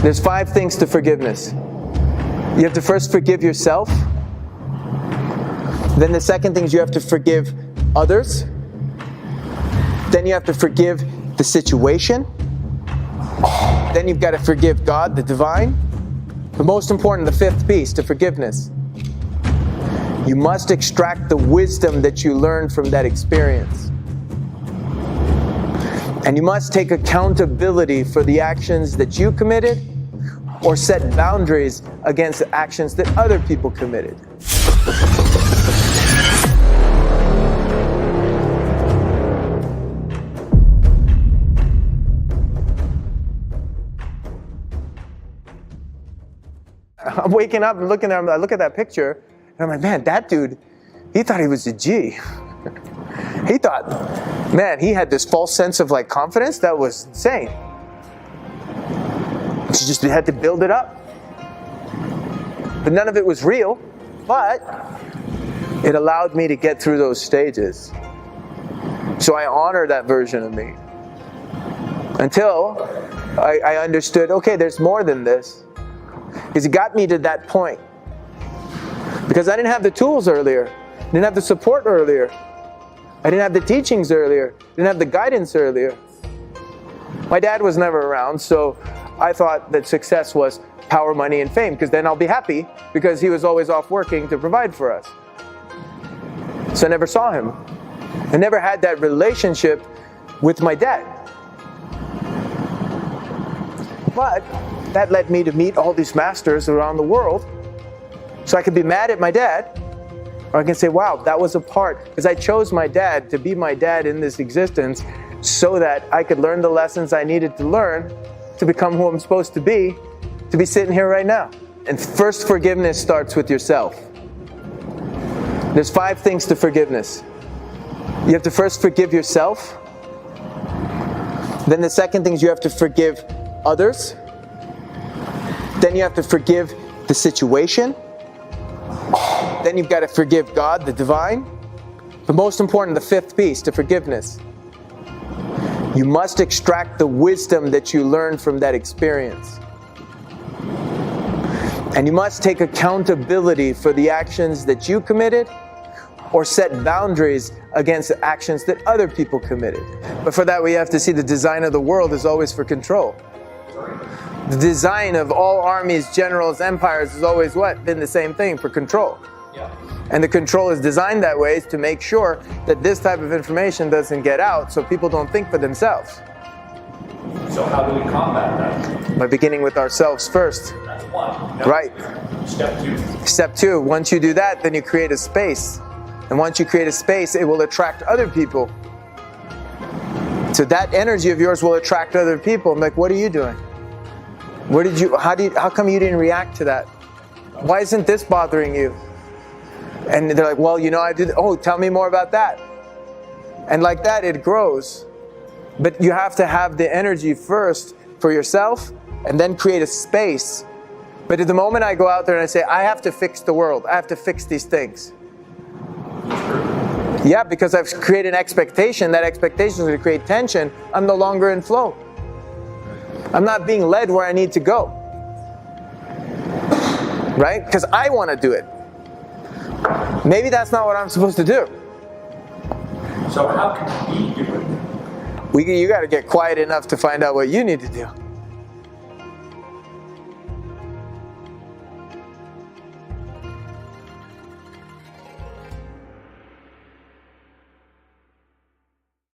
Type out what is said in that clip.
There's 5 things to forgiveness. You have to first forgive yourself. Then the second thing is you have to forgive others. Then you have to forgive the situation. Then you've got to forgive God, the divine. But most important, the 5th piece to forgiveness. You must extract the wisdom that you learned from that experience. And you must take accountability for the actions that you committed or set boundaries against the actions that other people committed. I'm waking up and looking at, I look at that picture, and I'm like, man, that dude, he thought he was a G. He thought, man, he had this false sense of like confidence that was insane. She just had to build it up. But none of it was real, but it allowed me to get through those stages. So I honor that version of me. Until I understood, okay, there's more than this. Because it got me to that point. Because I didn't have the tools earlier. I didn't have the support earlier. I didn't have the teachings earlier. I didn't have the guidance earlier. My dad was never around, so I thought that success was power, money, and fame, because then I'll be happy, because he was always off working to provide for us. So I never saw him. I never had that relationship with my dad. But that led me to meet all these masters around the world, so I could be mad at my dad, or I can say, wow, that was a part, because I chose my dad to be my dad in this existence so that I could learn the lessons I needed to learn to become who I'm supposed to be sitting here right now. And first, forgiveness starts with yourself. There's 5 things to forgiveness. You have to first forgive yourself. Then the second thing is you have to forgive others. Then you have to forgive the situation. Then you've got to forgive God, the divine. But most important, the 5th piece to forgiveness. You must extract the wisdom that you learned from that experience. And you must take accountability for the actions that you committed or set boundaries against the actions that other people committed. But for that, we have to see the design of the world is always for control. The design of all armies, generals, empires has always what? Been the same thing, for control. Yeah. And the control is designed that way to make sure that this type of information doesn't get out, so people don't think for themselves. So how do we combat that? By beginning with ourselves first. That's 1. Right. Step 2. Step 2, once you do that, then you create a space. And once you create a space, it will attract other people. So that energy of yours will attract other people. I'm like, what are you doing? How come you didn't react to that? Why isn't this bothering you? And they're like, well, I did. Oh, tell me more about that. And like that, it grows. But you have to have the energy first for yourself and then create a space. But at the moment I go out there and I say, I have to fix the world. I have to fix these things. Yeah, because I've created an expectation. That expectation is going to create tension. I'm no longer in flow. I'm not being led where I need to go. Right? Because I want to do it. Maybe that's not what I'm supposed to do. So how can we do it? You got to get quiet enough to find out what you need to do.